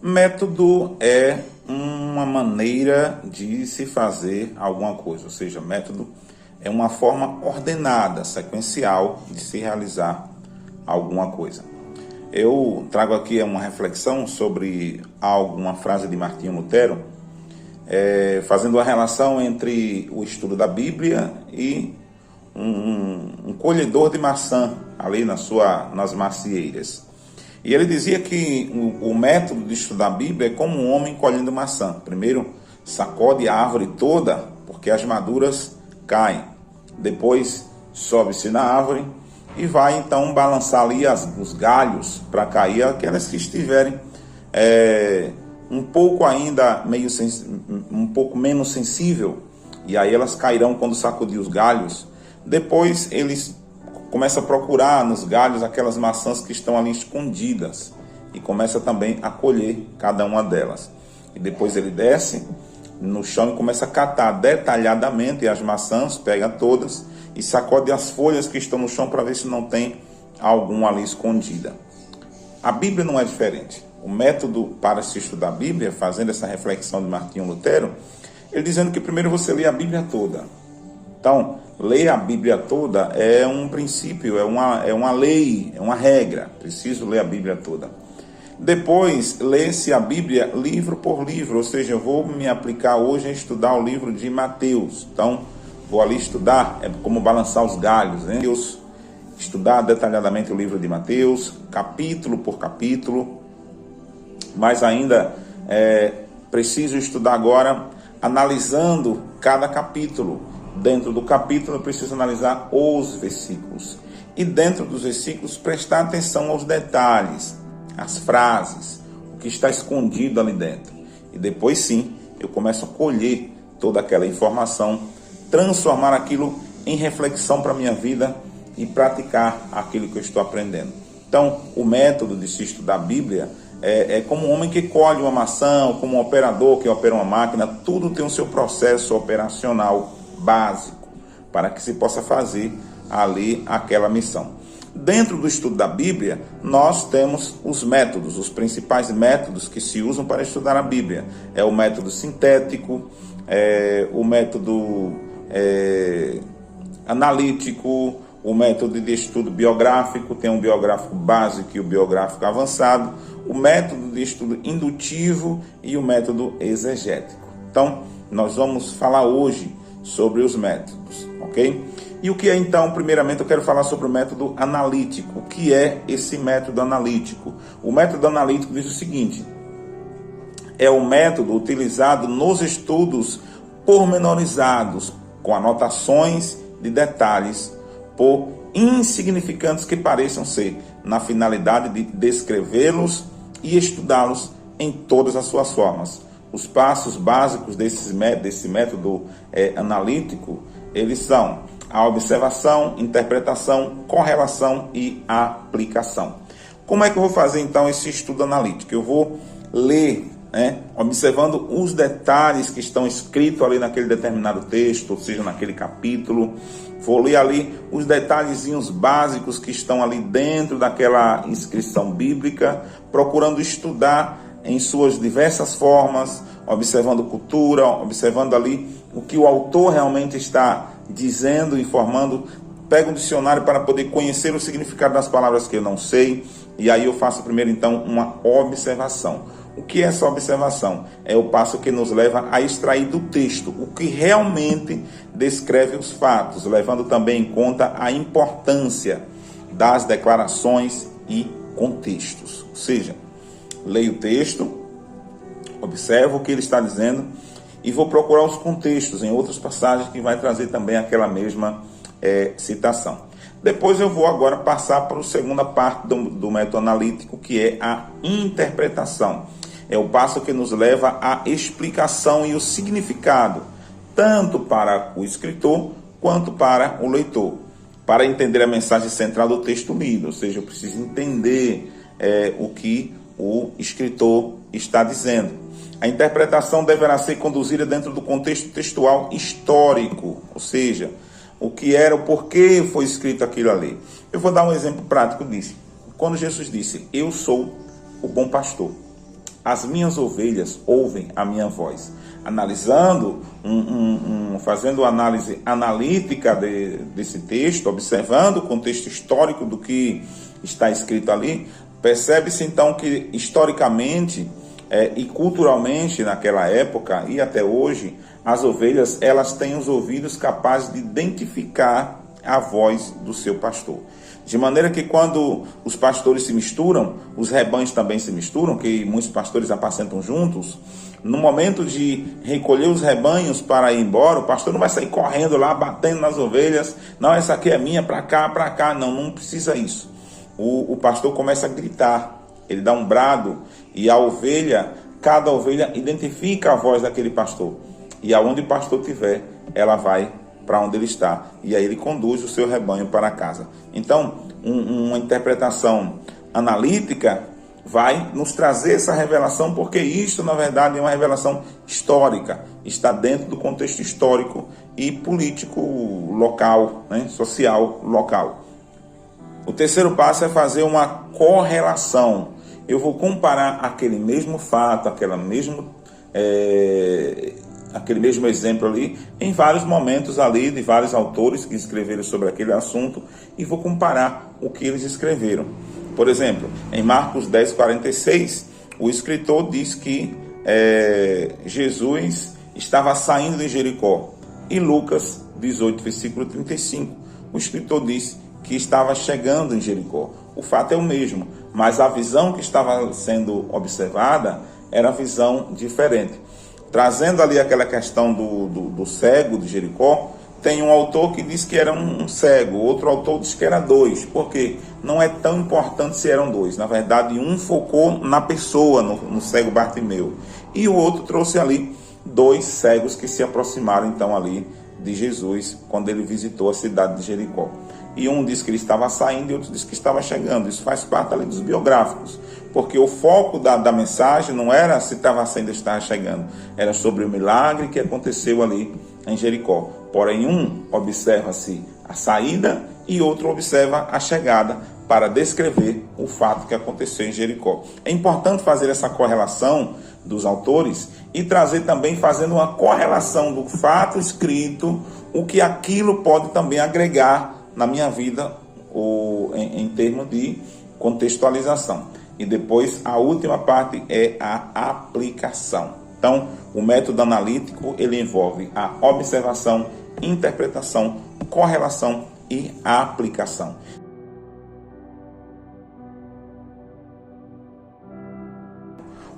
Método é uma maneira de se fazer alguma coisa, ou seja, método é uma forma ordenada, sequencial de se realizar alguma coisa. Eu trago aqui uma reflexão sobre uma frase de Martinho Lutero, fazendo a relação entre o estudo da Bíblia e um colhedor de maçã ali nas macieiras. E ele dizia que o método de estudar a Bíblia é como um homem colhendo maçã. Primeiro sacode a árvore toda, porque as maduras caem. Depois sobe-se na árvore e vai então balançar ali os galhos para cair aquelas que estiverem um pouco ainda um pouco menos sensível. E aí elas cairão quando sacudir os galhos. Depois eles começa a procurar nos galhos aquelas maçãs que estão ali escondidas e começa também a colher cada uma delas. E depois ele desce no chão e começa a catar detalhadamente as maçãs, pega todas e sacode as folhas que estão no chão para ver se não tem alguma ali escondida. A Bíblia não é diferente. O método para se estudar a Bíblia, fazendo essa reflexão de Martinho Lutero, ele dizendo que primeiro você lê a Bíblia toda. Então, ler a Bíblia toda é um princípio, é uma lei, é uma regra. Preciso ler a Bíblia toda. Depois, lê-se a Bíblia livro por livro, ou seja, eu vou me aplicar hoje a estudar o livro de Mateus. Então, vou ali estudar, é como balançar os galhos, né? Estudar detalhadamente o livro de Mateus, capítulo por capítulo. Mas ainda preciso estudar agora, analisando cada capítulo. Dentro do capítulo eu preciso analisar os versículos. E dentro dos versículos prestar atenção aos detalhes, às frases, o que está escondido ali dentro. E depois sim, eu começo a colher toda aquela informação, transformar aquilo em reflexão para a minha vida e praticar aquilo que eu estou aprendendo. Então, o método de se estudar a Bíblia é como um homem que colhe uma maçã, como um operador que opera uma máquina, tudo tem o seu processo operacional básico para que se possa fazer ali aquela missão. Dentro do estudo da Bíblia, nós temos os métodos, os principais métodos que se usam para estudar a Bíblia. É o método sintético, o método analítico, o método de estudo biográfico, tem um biográfico básico e o biográfico avançado, o método de estudo indutivo e o método exegético. Então, nós vamos falar hoje sobre os métodos, ok? E o que é então, primeiramente eu quero falar sobre o método analítico. O que é esse método analítico? O método analítico diz o seguinte: é o método utilizado nos estudos pormenorizados, com anotações de detalhes, por insignificantes que pareçam ser, na finalidade de descrevê-los e estudá-los em todas as suas formas. Os passos básicos desse método analítico, eles são a observação, interpretação, correlação e aplicação. Como é que eu vou fazer então esse estudo analítico? Eu vou ler, observando os detalhes que estão escritos ali naquele determinado texto, ou seja, naquele capítulo. Vou ler ali os detalhezinhos básicos que estão ali dentro daquela inscrição bíblica, procurando estudar em suas diversas formas, observando cultura, observando ali o que o autor realmente está dizendo, informando. Pego um dicionário para poder conhecer o significado das palavras que eu não sei, e aí eu faço primeiro então uma observação. O que é essa observação? É o passo que nos leva a extrair do texto o que realmente descreve os fatos, levando também em conta a importância das declarações e contextos. Ou seja, leio o texto, observo o que ele está dizendo e vou procurar os contextos em outras passagens que vai trazer também aquela mesma citação. Depois eu vou agora passar para a segunda parte do método analítico, que é a interpretação. É o passo que nos leva à explicação e o significado, tanto para o escritor quanto para o leitor, para entender a mensagem central do texto lido. Ou seja, eu preciso entender o que o escritor está dizendo. A interpretação deverá ser conduzida dentro do contexto textual histórico, ou seja, o que era, o porquê foi escrito aquilo ali. Eu vou dar um exemplo prático disso. Quando Jesus disse, eu sou o bom pastor. as minhas ovelhas ouvem a minha voz. Analisando, fazendo análise analítica desse texto, observando o contexto histórico do que está escrito ali, percebe-se então que historicamente e culturalmente naquela época e até hoje, as ovelhas elas têm os ouvidos capazes de identificar a voz do seu pastor. De maneira que quando os pastores se misturam, os rebanhos também se misturam, que muitos pastores apacentam juntos. No momento de recolher os rebanhos para ir embora, o pastor não vai sair correndo lá, batendo nas ovelhas. Não, essa aqui é minha, para cá. Não precisa isso. O pastor começa a gritar, ele dá um brado e cada ovelha identifica a voz daquele pastor. E aonde o pastor estiver, ela vai para onde ele está. E aí ele conduz o seu rebanho para casa. Então, uma interpretação analítica vai nos trazer essa revelação, porque isso, na verdade, é uma revelação histórica. Está dentro do contexto histórico e político local, né? Social local. O terceiro passo é fazer uma correlação. Eu vou comparar aquele mesmo fato, aquele mesmo exemplo ali, em vários momentos ali, de vários autores que escreveram sobre aquele assunto, e vou comparar o que eles escreveram. Por exemplo, em Marcos 10:46, o escritor diz que Jesus estava saindo de Jericó. E Lucas 18, versículo 35, o escritor diz que estava chegando em Jericó. O fato é o mesmo, mas a visão que estava sendo observada era a visão diferente. Trazendo ali aquela questão do cego de Jericó, tem um autor que diz que era um cego, outro autor diz que era dois, porque não é tão importante se eram dois. Na verdade, um focou na pessoa, no cego Bartimeu, e o outro trouxe ali dois cegos que se aproximaram então ali de Jesus quando ele visitou a cidade de Jericó. E um diz que ele estava saindo e outro diz que estava chegando. Isso faz parte ali dos biográficos, porque o foco da mensagem não era se estava saindo ou estava chegando, era sobre o milagre que aconteceu ali em Jericó. Porém, um observa-se a saída e outro observa a chegada para descrever o fato que aconteceu em Jericó. É importante fazer essa correlação dos autores e trazer também, fazendo uma correlação do fato escrito, o que aquilo pode também agregar na minha vida, em termos de contextualização. E depois, a última parte é a aplicação. Então, o método analítico, ele envolve a observação, interpretação, correlação e a aplicação.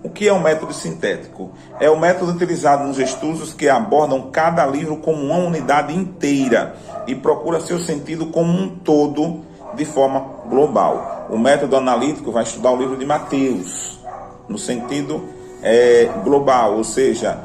O que é o método sintético? É o método utilizado nos estudos que abordam cada livro como uma unidade inteira e procura seu sentido como um todo de forma global. O método analítico vai estudar o livro de Mateus no sentido global, ou seja,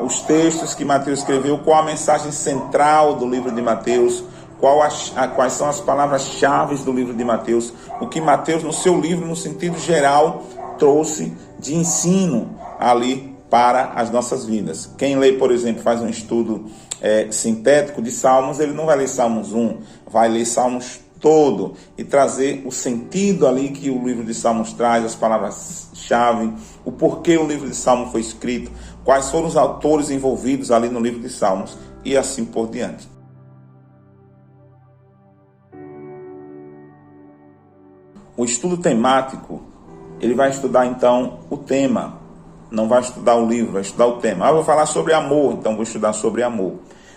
os textos que Mateus escreveu, qual a mensagem central do livro de Mateus, quais são as palavras-chave do livro de Mateus, o que Mateus no seu livro, no sentido geral, trouxe de ensino ali para as nossas vidas. Quem lê, por exemplo, faz um estudo sintético de Salmos, ele não vai ler Salmos 1, vai ler Salmos todo e trazer o sentido ali que o livro de Salmos traz, as palavras-chave, o porquê o livro de Salmos foi escrito, quais foram os autores envolvidos ali no livro de Salmos e assim por diante. O estudo temático, ele vai estudar então o tema, não vai estudar o livro, vai estudar o tema. Eu vou falar sobre amor, então vou estudar sobre amor.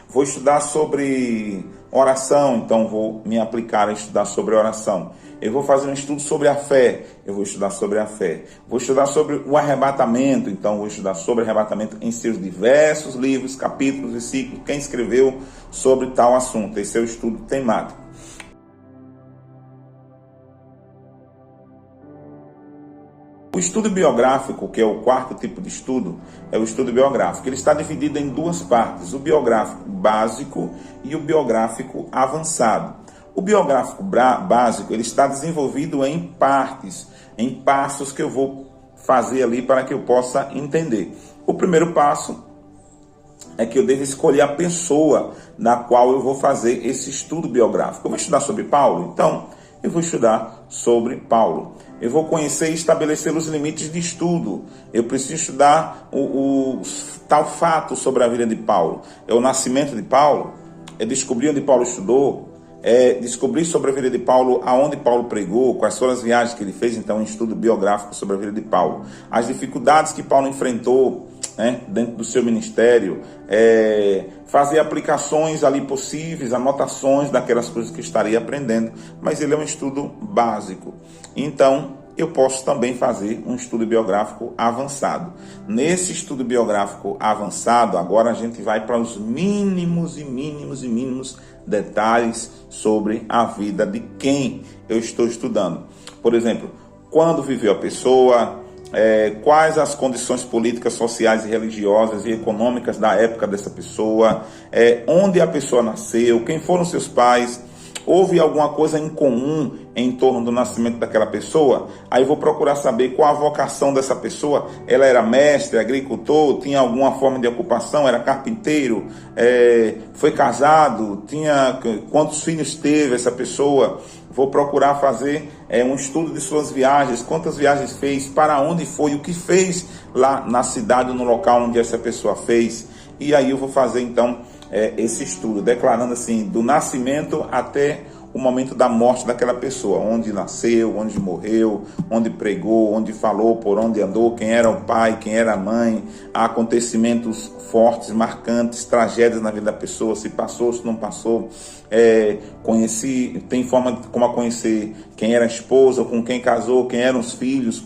Vou estudar sobre oração, então vou me aplicar a estudar sobre oração. Eu vou fazer um estudo sobre a fé, eu vou estudar sobre a fé. Vou estudar sobre o arrebatamento, então vou estudar sobre arrebatamento em seus diversos livros, capítulos e ciclos, quem escreveu sobre tal assunto. Esse é o estudo temático. O estudo biográfico, que é o quarto tipo de estudo, é o estudo biográfico. Ele está dividido em duas partes, o biográfico básico e o biográfico avançado. O biográfico básico, ele está desenvolvido em partes, em passos que eu vou fazer ali para que eu possa entender. O primeiro passo é que eu devo escolher a pessoa na qual eu vou fazer esse estudo biográfico. Eu vou estudar sobre Paulo? Então, eu vou estudar sobre Paulo. Eu vou conhecer e estabelecer os limites de estudo. Eu preciso estudar o tal fato sobre a vida de Paulo. É o nascimento de Paulo, é descobrir onde Paulo estudou, é descobrir sobre a vida de Paulo, aonde Paulo pregou, quais foram as viagens que ele fez. Então, um estudo biográfico sobre a vida de Paulo. As dificuldades que Paulo enfrentou, né, dentro do seu ministério, fazer aplicações ali possíveis, anotações daquelas coisas que estaria aprendendo, mas ele é um estudo básico. Então, eu posso também fazer um estudo biográfico avançado. Nesse estudo biográfico avançado, agora a gente vai para os mínimos detalhes sobre a vida de quem eu estou estudando. Por exemplo, quando viveu a pessoa, quais as condições políticas, sociais e religiosas e econômicas da época dessa pessoa, onde a pessoa nasceu, quem foram seus pais, houve alguma coisa em comum em torno do nascimento daquela pessoa. Aí vou procurar saber qual a vocação dessa pessoa. Ela era mestre, agricultor, tinha alguma forma de ocupação, era carpinteiro, foi casado, quantos filhos teve essa pessoa. Vou procurar fazer um estudo de suas viagens, quantas viagens fez, para onde foi, o que fez lá na cidade, no local onde essa pessoa fez. E aí eu vou fazer então esse estudo, declarando assim, do nascimento até o momento da morte daquela pessoa, onde nasceu, onde morreu, onde pregou, onde falou, por onde andou, quem era o pai, quem era a mãe, acontecimentos fortes, marcantes, tragédias na vida da pessoa, se passou, se não passou, tem forma como a conhecer quem era a esposa, com quem casou, quem eram os filhos,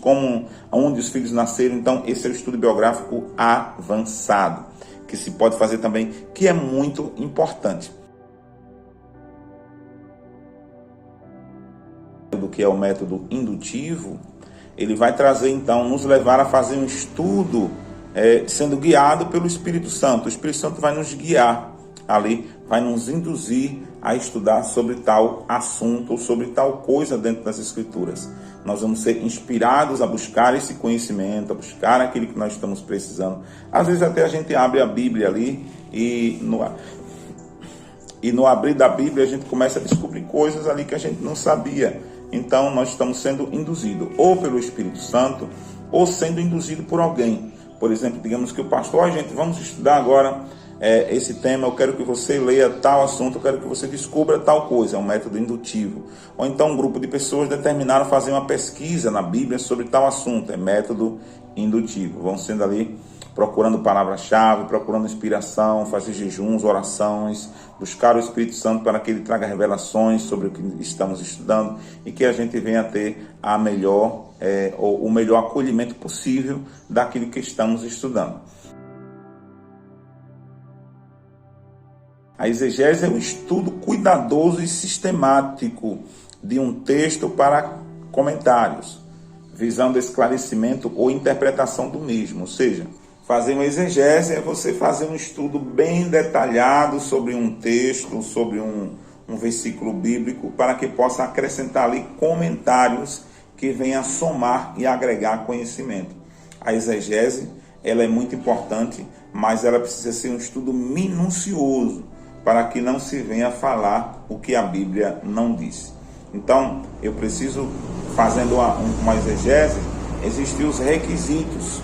onde os filhos nasceram. Então esse é o estudo biográfico avançado, que se pode fazer também, que é muito importante. Do que é o método indutivo, ele vai trazer então, nos levar a fazer um estudo sendo guiado pelo Espírito Santo. O Espírito Santo vai nos guiar ali, vai nos induzir a estudar sobre tal assunto ou sobre tal coisa dentro das Escrituras. Nós vamos ser inspirados a buscar esse conhecimento, a buscar aquilo que nós estamos precisando. Às vezes até a gente abre a Bíblia ali e no abrir da Bíblia a gente começa a descobrir coisas ali que a gente não sabia. Então nós estamos sendo induzidos ou pelo Espírito Santo ou sendo induzido por alguém. Por exemplo, digamos que o pastor, gente, vamos estudar agora esse tema, eu quero que você leia tal assunto, eu quero que você descubra tal coisa, é um método indutivo. Ou então um grupo de pessoas determinaram fazer uma pesquisa na Bíblia sobre tal assunto, é método indutivo. Vão sendo ali procurando palavra-chave, procurando inspiração, fazer jejuns, orações, buscar o Espírito Santo para que ele traga revelações sobre o que estamos estudando e que a gente venha a ter o melhor acolhimento possível daquilo que estamos estudando. A exegese é um estudo cuidadoso e sistemático de um texto para comentários, visando esclarecimento ou interpretação do mesmo. Ou seja, fazer uma exegese é você fazer um estudo bem detalhado sobre um texto, sobre um versículo bíblico, para que possa acrescentar ali comentários que venham a somar e agregar conhecimento. A exegese, ela é muito importante, mas ela precisa ser um estudo minucioso, para que não se venha a falar o que a Bíblia não diz. Então, eu preciso, fazendo uma exegese, existem os requisitos.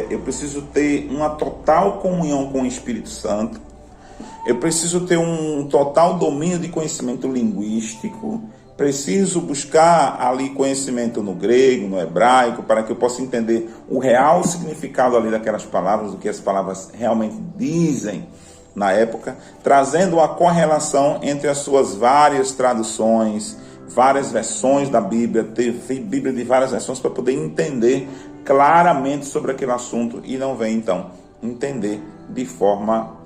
Eu preciso ter uma total comunhão com o Espírito Santo. Eu preciso ter um total domínio de conhecimento linguístico. Preciso buscar ali conhecimento no grego, no hebraico, para que eu possa entender o real significado ali daquelas palavras, o que as palavras realmente dizem na época, trazendo a correlação entre as suas várias traduções, várias versões da Bíblia, ter Bíblia de várias versões para poder entender claramente sobre aquele assunto e não vem então entender de forma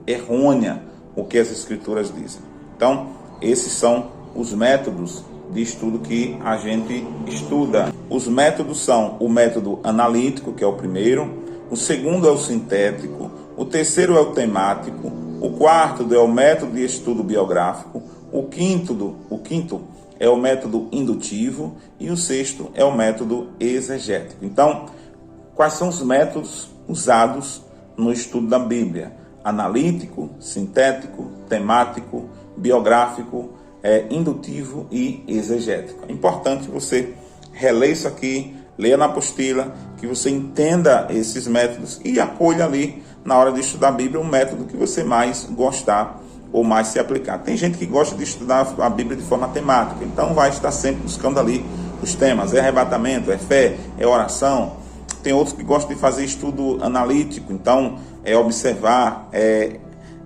errônea o que as Escrituras dizem. Então, esses são os métodos de estudo que a gente estuda. Os métodos são o método analítico, que é o primeiro, o segundo é o sintético, o terceiro é o temático, o quarto é o método de estudo biográfico, o quinto é o método indutivo e o sexto é o método exegético. Então, quais são os métodos usados no estudo da Bíblia? Analítico, sintético, temático, biográfico, indutivo e exegético. É importante você reler isso aqui, leia na apostila, que você entenda esses métodos e acolha ali, na hora de estudar a Bíblia, um método que você mais gostar ou mais se aplicar. Tem gente que gosta de estudar a Bíblia de forma temática, então vai estar sempre buscando ali os temas. É arrebatamento, é fé, é oração. Tem outros que gostam de fazer estudo analítico, então é observar, é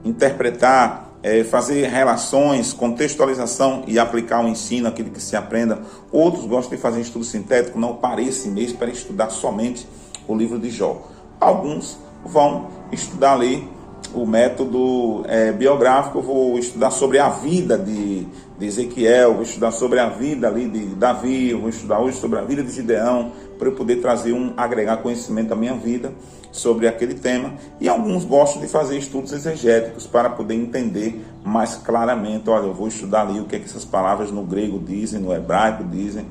interpretar, fazer relações, contextualização e aplicar o ensino, aquilo que se aprenda. Outros gostam de fazer estudo sintético, não para esse mês, para estudar somente o livro de Jó. Alguns vão estudar ali o método biográfico. Eu vou estudar sobre a vida de Ezequiel, vou estudar sobre a vida ali de Davi, eu vou estudar hoje sobre a vida de Gideão, para eu poder trazer agregar conhecimento à minha vida sobre aquele tema. E alguns gostam de fazer estudos exegéticos para poder entender mais claramente. Olha, eu vou estudar ali o que essas palavras no grego dizem, no hebraico dizem.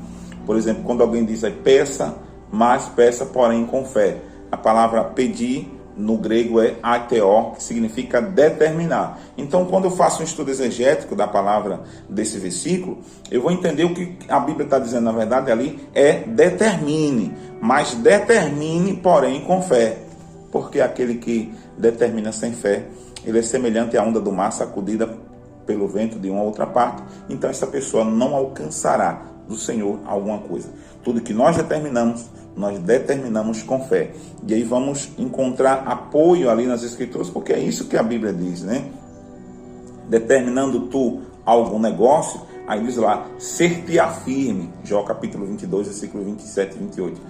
Por exemplo, quando alguém diz aí, peça, mas peça porém com fé. A palavra pedir no grego é aiteo, que significa determinar. Então, quando eu faço um estudo exegético da palavra desse versículo, eu vou entender o que a Bíblia está dizendo, na verdade, ali é determine, mas determine, porém, com fé. Porque aquele que determina sem fé, ele é semelhante à onda do mar sacudida pelo vento de uma outra parte. Então, essa pessoa não alcançará do Senhor alguma coisa. Tudo que nós determinamos com fé. E aí vamos encontrar apoio ali nas Escrituras, porque é isso que a Bíblia diz, né? Determinando tu algum negócio, aí diz lá, ser-te-á firme. Jó capítulo 22, versículo 27 e 28.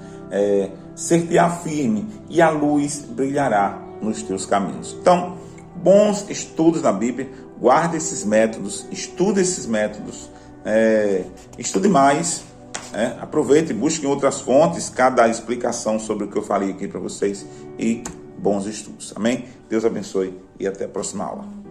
Ser-te-á firme e a luz brilhará nos teus caminhos. Então, bons estudos na Bíblia, guarde esses métodos, estude esses métodos, estude mais, aproveite, busque em outras fontes cada explicação sobre o que eu falei aqui para vocês e bons estudos. Amém? Deus abençoe e até a próxima aula.